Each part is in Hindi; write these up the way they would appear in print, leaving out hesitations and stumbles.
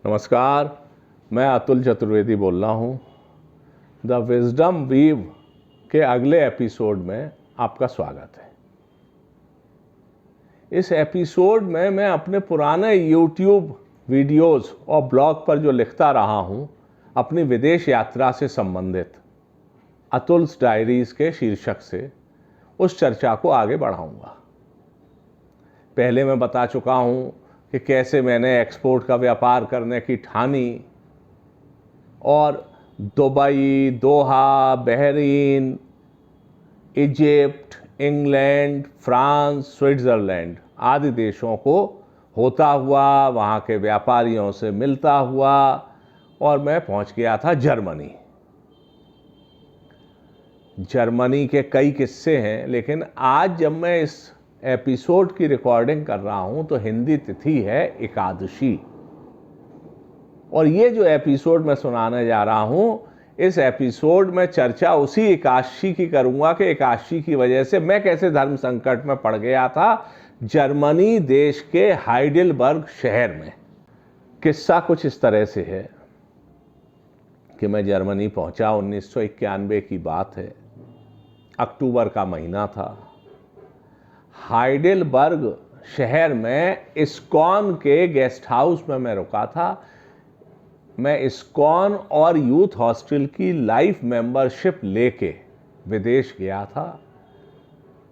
नमस्कार, मैं अतुल चतुर्वेदी बोल रहा हूँ। द विजडम वीव के अगले एपिसोड में आपका स्वागत है। इस एपिसोड में मैं अपने पुराने YouTube वीडियोस और ब्लॉग पर जो लिखता रहा हूँ अपनी विदेश यात्रा से संबंधित अतुल्स डायरीज के शीर्षक से उस चर्चा को आगे बढ़ाऊंगा। पहले मैं बता चुका हूँ कि कैसे मैंने एक्सपोर्ट का व्यापार करने की ठानी और Dubai, Doha, Bahrain, Egypt, England, France, Switzerland आदि देशों को होता हुआ, वहाँ के व्यापारियों से मिलता हुआ और मैं पहुँच गया था जर्मनी। जर्मनी के कई किस्से हैं, लेकिन आज जब मैं इस एपिसोड की रिकॉर्डिंग कर रहा हूं तो हिंदी तिथि है एकादशी। और ये जो एपिसोड मैं सुनाने जा रहा हूं, इस एपिसोड में चर्चा उसी एकादशी की करूंगा कि एकादशी की वजह से मैं कैसे धर्म संकट में पड़ गया था जर्मनी देश के हाइडेलबर्ग शहर में। किस्सा कुछ इस तरह से है कि मैं जर्मनी पहुंचा, 1991 की बात है, अक्टूबर का महीना था। हाइडेलबर्ग शहर में इस्कॉन के गेस्ट हाउस में मैं रुका था। मैं इस्कॉन और यूथ हॉस्टल की लाइफ मेंबरशिप लेके विदेश गया था।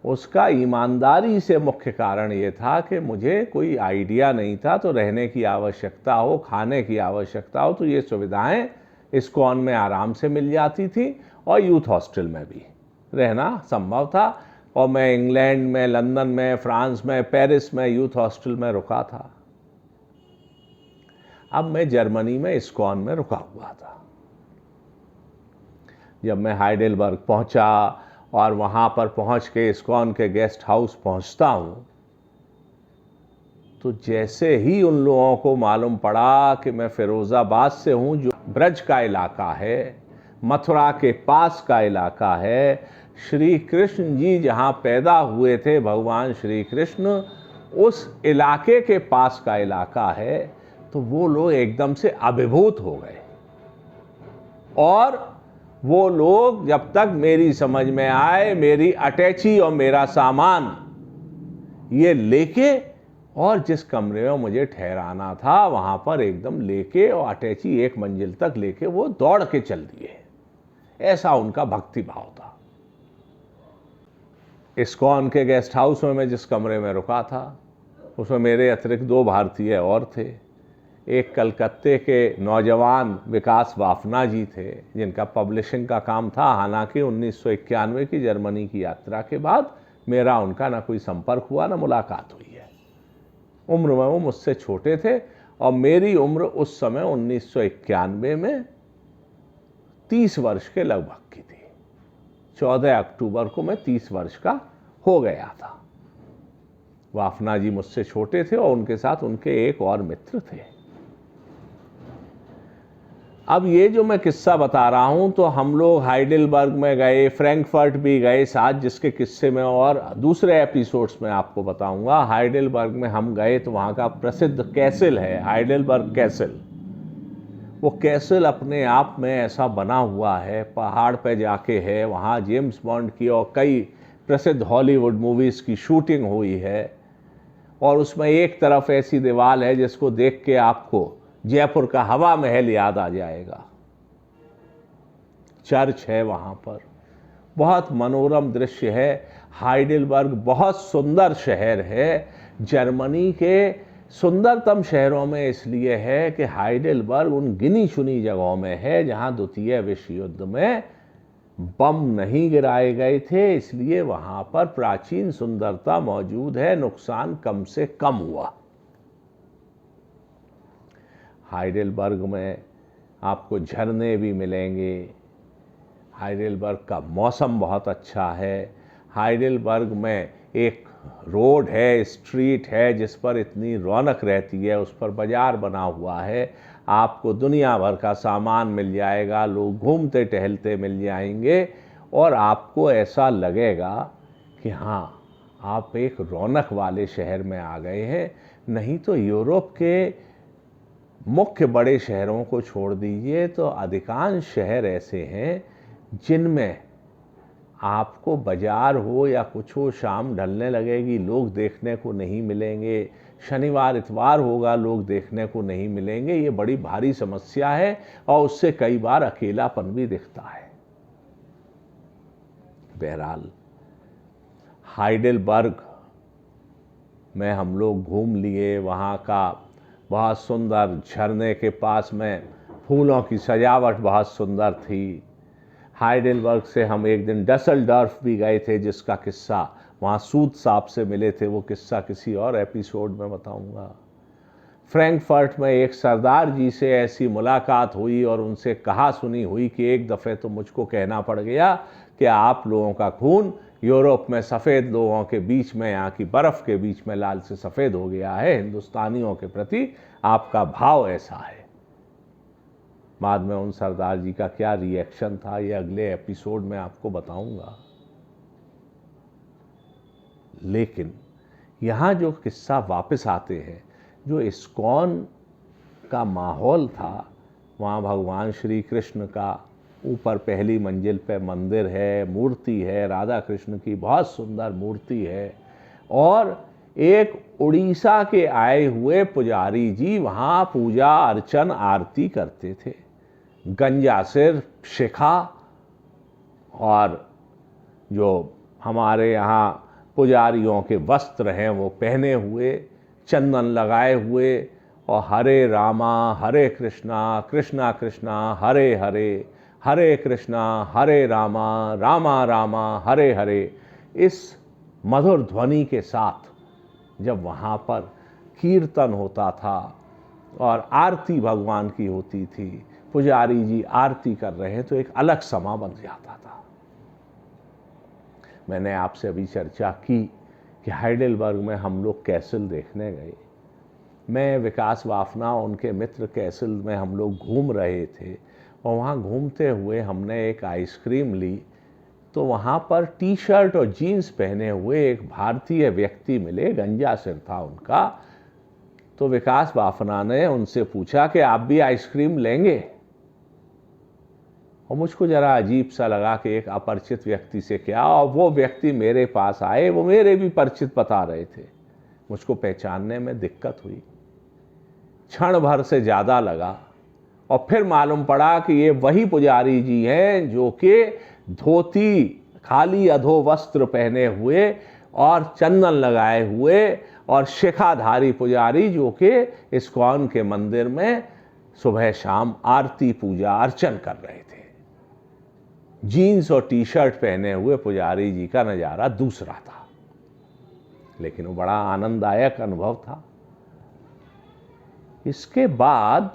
उसका ईमानदारी से मुख्य कारण ये था कि मुझे कोई आइडिया नहीं था, तो रहने की आवश्यकता हो, खाने की आवश्यकता हो, तो ये सुविधाएं इस्कॉन में आराम से मिल जाती थी और यूथ हॉस्टल में भी रहना संभव था। और मैं इंग्लैंड में, लंदन में, फ्रांस में, पेरिस में यूथ हॉस्टल में रुका था। अब मैं जर्मनी में इस्कॉन में रुका हुआ था। जब मैं हाइडेलबर्ग पहुंचा और वहां पर पहुंच के इस्कॉन के गेस्ट हाउस पहुंचता हूं, तो जैसे ही उन लोगों को मालूम पड़ा कि मैं फिरोजाबाद से हूं, जो ब्रज का इलाका है, मथुरा के पास का इलाका है, श्री कृष्ण जी जहाँ पैदा हुए थे, भगवान श्री कृष्ण, उस इलाके के पास का इलाका है, तो वो लोग एकदम से अभिभूत हो गए। और वो लोग जब तक मेरी समझ में आए, मेरी अटैची और मेरा सामान ये लेके, और जिस कमरे में मुझे ठहराना था वहाँ पर एकदम लेके और अटैची एक मंजिल तक लेके वो दौड़ के चल दिए। ऐसा उनका भक्ति भाव था। इस्कॉन के गेस्ट हाउस में मैं जिस कमरे में रुका था उसमें मेरे अतिरिक्त 2 भारतीय और थे। एक कलकत्ते के नौजवान विकास वाफना जी थे, जिनका पब्लिशिंग का काम था। हालांकि 1991 की जर्मनी की यात्रा के बाद मेरा उनका ना कोई संपर्क हुआ, ना मुलाकात हुई है। उम्र में वो मुझसे छोटे थे और मेरी उम्र उस समय 1991 में 30 वर्ष के लगभग की थी। 14 अक्टूबर को मैं 30 वर्ष का हो गया था। वाफना जी मुझसे छोटे थे और उनके साथ उनके एक और मित्र थे। अब ये जो मैं किस्सा बता रहा हूं, तो हम लोग हाइडेलबर्ग में गए, फ्रैंकफर्ट भी गए साथ, जिसके किस्से में और दूसरे एपिसोड्स में आपको बताऊंगा। हाइडेलबर्ग में हम गए तो वहाँ का प्रसिद्ध कैसल है, हाइडेलबर्ग कैसल। वो कैसल अपने आप में ऐसा बना हुआ है, पहाड़ पे जाके है। वहाँ जेम्स बॉन्ड की और कई प्रसिद्ध हॉलीवुड मूवीज़ की शूटिंग हुई है। और उसमें एक तरफ ऐसी दीवार है जिसको देख के आपको जयपुर का हवा महल याद आ जाएगा। चर्च है वहाँ पर, बहुत मनोरम दृश्य है। हाइडेलबर्ग बहुत सुंदर शहर है। जर्मनी के सुंदरतम शहरों में इसलिए है कि हाइडेलबर्ग उन गिनी चुनी जगहों में है जहां द्वितीय विश्व युद्ध में बम नहीं गिराए गए थे, इसलिए वहां पर प्राचीन सुंदरता मौजूद है, नुकसान कम से कम हुआ। हाइडेलबर्ग में आपको झरने भी मिलेंगे। हाइडेलबर्ग का मौसम बहुत अच्छा है। हाइडेलबर्ग में एक रोड है, स्ट्रीट है, जिस पर इतनी रौनक रहती है। उस पर बाजार बना हुआ है। आपको दुनिया भर का सामान मिल जाएगा, लोग घूमते टहलते मिल जाएंगे और आपको ऐसा लगेगा कि हाँ, आप एक रौनक वाले शहर में आ गए हैं। नहीं तो यूरोप के मुख्य बड़े शहरों को छोड़ दीजिए तो अधिकांश शहर ऐसे हैं जिनमें आपको बाजार हो या कुछ हो, शाम ढलने लगेगी, लोग देखने को नहीं मिलेंगे, शनिवार इतवार होगा, लोग देखने को नहीं मिलेंगे। ये बड़ी भारी समस्या है और उससे कई बार अकेलापन भी दिखता है। बहरहाल हाइडेलबर्ग में हम लोग घूम लिए, वहाँ का बहुत सुंदर झरने के पास में फूलों की सजावट बहुत सुंदर थी। हाइडेलबर्ग से हम एक दिन डसेल्डॉर्फ भी गए थे, जिसका किस्सा वहाँ सूद साहब से मिले थे, वो किस्सा किसी और एपिसोड में बताऊंगा। फ्रैंकफर्ट में एक सरदार जी से ऐसी मुलाकात हुई और उनसे कहा सुनी हुई कि एक दफ़े तो मुझको कहना पड़ गया कि आप लोगों का खून यूरोप में सफ़ेद लोगों के बीच में, यहाँ की बर्फ़ के बीच में लाल से सफ़ेद हो गया है, हिंदुस्तानियों के प्रति आपका भाव ऐसा है। बाद में उन सरदार जी का क्या रिएक्शन था ये अगले एपिसोड में आपको बताऊंगा। लेकिन यहाँ जो किस्सा वापस आते हैं, जो इस्कॉन का माहौल था, वहाँ भगवान श्री कृष्ण का ऊपर पहली मंजिल पे मंदिर है, मूर्ति है, राधा कृष्ण की बहुत सुंदर मूर्ति है, और एक उड़ीसा के आए हुए पुजारी जी वहाँ पूजा अर्चन आरती करते थे। गंजा सिर, शिखा, और जो हमारे यहाँ पुजारियों के वस्त्र हैं वो पहने हुए, चंदन लगाए हुए, और हरे रामा हरे कृष्णा कृष्णा कृष्णा हरे हरे, हरे कृष्णा हरे रामा रामा रामा हरे हरे, इस मधुर ध्वनि के साथ जब वहाँ पर कीर्तन होता था और आरती भगवान की होती थी, पुजारी जी आरती कर रहे हैं, तो एक अलग समा बन जाता था। मैंने आपसे अभी चर्चा की कि हाइडेलबर्ग में हम लोग कैसल देखने गए। मैं, विकास वाफना, उनके मित्र कैसल में हम लोग घूम रहे थे, और वहाँ घूमते हुए हमने एक आइसक्रीम ली, तो वहाँ पर टी शर्ट और जीन्स पहने हुए एक भारतीय व्यक्ति मिले, गंजा सिर था उनका। तो विकास वाफना ने उनसे पूछा कि आप भी आइसक्रीम लेंगे, और मुझको ज़रा अजीब सा लगा कि एक अपरिचित व्यक्ति से क्या, और वो व्यक्ति मेरे पास आए, वो मेरे भी परिचित बता रहे थे, मुझको पहचानने में दिक्कत हुई, क्षण भर से ज़्यादा लगा, और फिर मालूम पड़ा कि ये वही पुजारी जी हैं जो कि धोती, खाली अधो वस्त्र पहने हुए और चंदन लगाए हुए और शिखाधारी पुजारी जो कि इस्कॉन के मंदिर में सुबह शाम आरती पूजा अर्चन कर रहे थे। जीन्स और टी शर्ट पहने हुए पुजारी जी का नज़ारा दूसरा था, लेकिन वो बड़ा आनंददायक अनुभव था। इसके बाद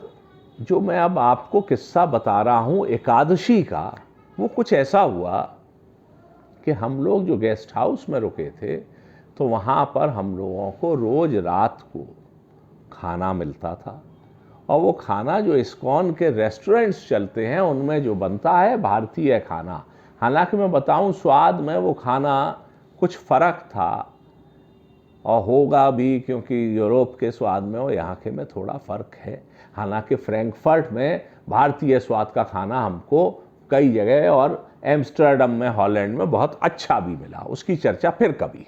जो मैं अब आपको किस्सा बता रहा हूँ एकादशी का, वो कुछ ऐसा हुआ कि हम लोग जो गेस्ट हाउस में रुके थे, तो वहाँ पर हम लोगों को रोज़ रात को खाना मिलता था, और वो खाना जो इस्कॉन के रेस्टोरेंट्स चलते हैं उनमें जो बनता है भारतीय खाना। हालांकि मैं बताऊं स्वाद में वो खाना कुछ फ़र्क था, और होगा भी, क्योंकि यूरोप के स्वाद में और यहाँ के में थोड़ा फ़र्क है। हालांकि फ्रैंकफर्ट में भारतीय स्वाद का खाना हमको कई जगह और एम्स्टर्डम में, हॉलैंड में बहुत अच्छा भी मिला, उसकी चर्चा फिर कभी।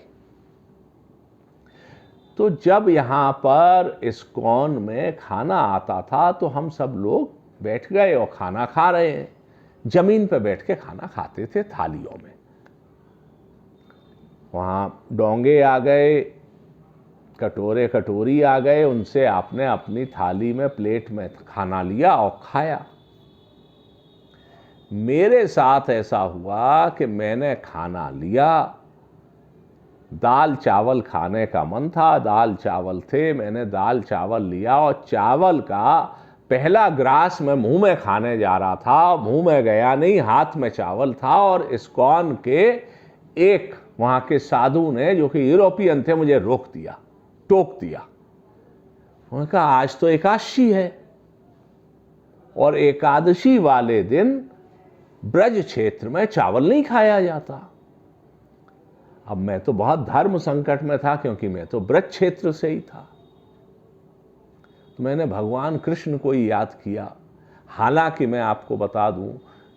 तो जब यहाँ पर इस्कॉन में खाना आता था तो हम सब लोग बैठ गए और खाना खा रहे हैं, जमीन पर बैठ के खाना खाते थे थालियों में। वहाँ डोंगे आ गए, कटोरे कटोरी आ गए, उनसे आपने अपनी थाली में, प्लेट में खाना लिया और खाया। मेरे साथ ऐसा हुआ कि मैंने खाना लिया, दाल चावल खाने का मन था, दाल चावल थे, मैंने दाल चावल लिया और चावल का पहला ग्रास मैं मुंह में खाने जा रहा था, मुंह में गया नहीं, हाथ में चावल था, और इस्कॉन के एक वहाँ के साधु ने, जो कि यूरोपियन थे, मुझे रोक दिया, टोक दिया। उन्होंने कहा आज तो एकादशी है, और एकादशी वाले दिन ब्रज क्षेत्र में चावल नहीं खाया जाता। अब मैं तो बहुत धर्म संकट में था, क्योंकि मैं तो ब्रज क्षेत्र से ही था। तो मैंने भगवान कृष्ण को ही याद किया। हालांकि मैं आपको बता दूं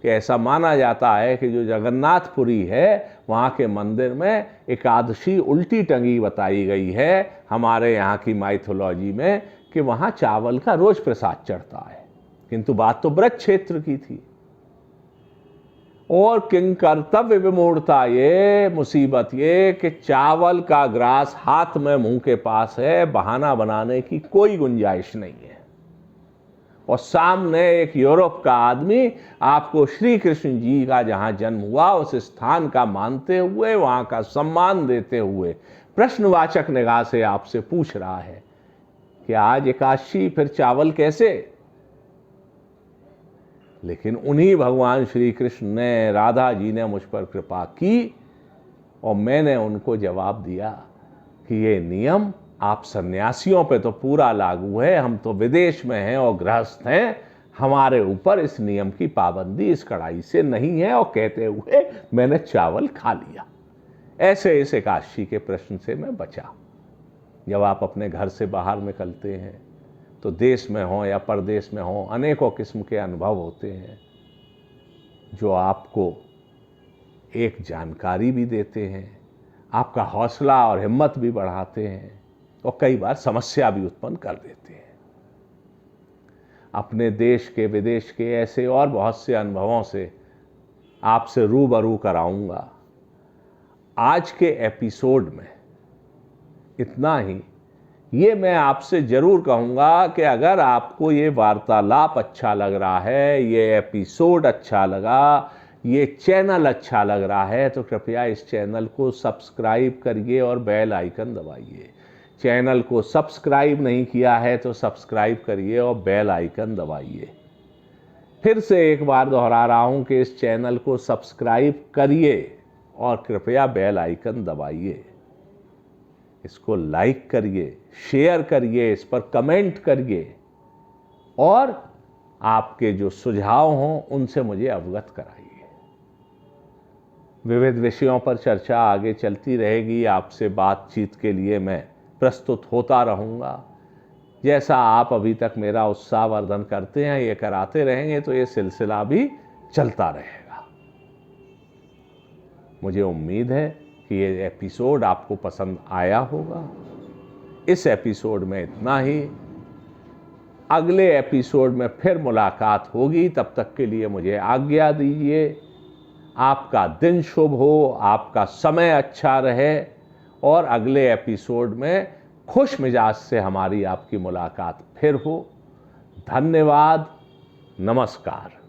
कि ऐसा माना जाता है कि जो जगन्नाथपुरी है वहाँ के मंदिर में एकादशी उल्टी टंगी बताई गई है हमारे यहाँ की माइथोलॉजी में, कि वहाँ चावल का रोज प्रसाद चढ़ता है। किंतु बात तो ब्रज क्षेत्र की थी। और किंग कर्तव्य विमूढ़ता ये, मुसीबत ये कि चावल का ग्रास हाथ में मुंह के पास है, बहाना बनाने की कोई गुंजाइश नहीं है। और सामने एक यूरोप का आदमी आपको श्री कृष्ण जी का जहां जन्म हुआ उस स्थान का मानते हुए, वहां का सम्मान देते हुए प्रश्नवाचक निगाह से आपसे पूछ रहा है कि आज एकादशी, फिर चावल कैसे? लेकिन उन्हीं भगवान श्री कृष्ण ने, राधा जी ने मुझ पर कृपा की और मैंने उनको जवाब दिया कि ये नियम आप सन्यासियों पे तो पूरा लागू है, हम तो विदेश में हैं और गृहस्थ हैं, हमारे ऊपर इस नियम की पाबंदी इस कड़ाई से नहीं है। और कहते हुए मैंने चावल खा लिया। ऐसे इस एकादशी के प्रश्न से मैं बचा। जब आप अपने घर से बाहर निकलते हैं तो देश में हो या परदेश में हो, अनेकों किस्म के अनुभव होते हैं जो आपको एक जानकारी भी देते हैं, आपका हौसला और हिम्मत भी बढ़ाते हैं और कई बार समस्या भी उत्पन्न कर देते हैं। अपने देश के, विदेश के ऐसे और बहुत से अनुभवों से आपसे रूबरू कराऊंगा। आज के एपिसोड में इतना ही। ये मैं आपसे जरूर कहूँगा कि अगर आपको ये वार्तालाप अच्छा लग रहा है, ये एपिसोड अच्छा लगा, ये चैनल अच्छा लग रहा है, तो कृपया इस चैनल को सब्सक्राइब करिए और बेल आइकन दबाइए। चैनल को सब्सक्राइब नहीं किया है तो सब्सक्राइब करिए और बेल आइकन दबाइए। फिर से एक बार दोहरा रहा हूँ कि इस चैनल को सब्सक्राइब करिए और कृपया बेल आइकन दबाइए। इसको लाइक करिए, शेयर करिए, इस पर कमेंट करिए और आपके जो सुझाव हों उनसे मुझे अवगत कराइए। विविध विषयों पर चर्चा आगे चलती रहेगी। आपसे बातचीत के लिए मैं प्रस्तुत होता रहूँगा। जैसा आप अभी तक मेरा उत्साहवर्धन करते हैं, ये कराते रहेंगे तो ये सिलसिला भी चलता रहेगा। मुझे उम्मीद है कि ये एपिसोड आपको पसंद आया होगा। इस एपिसोड में इतना ही। अगले एपिसोड में फिर मुलाकात होगी। तब तक के लिए मुझे आज्ञा दीजिए। आपका दिन शुभ हो, आपका समय अच्छा रहे और अगले एपिसोड में खुश मिजाज से हमारी आपकी मुलाकात फिर हो। धन्यवाद। नमस्कार।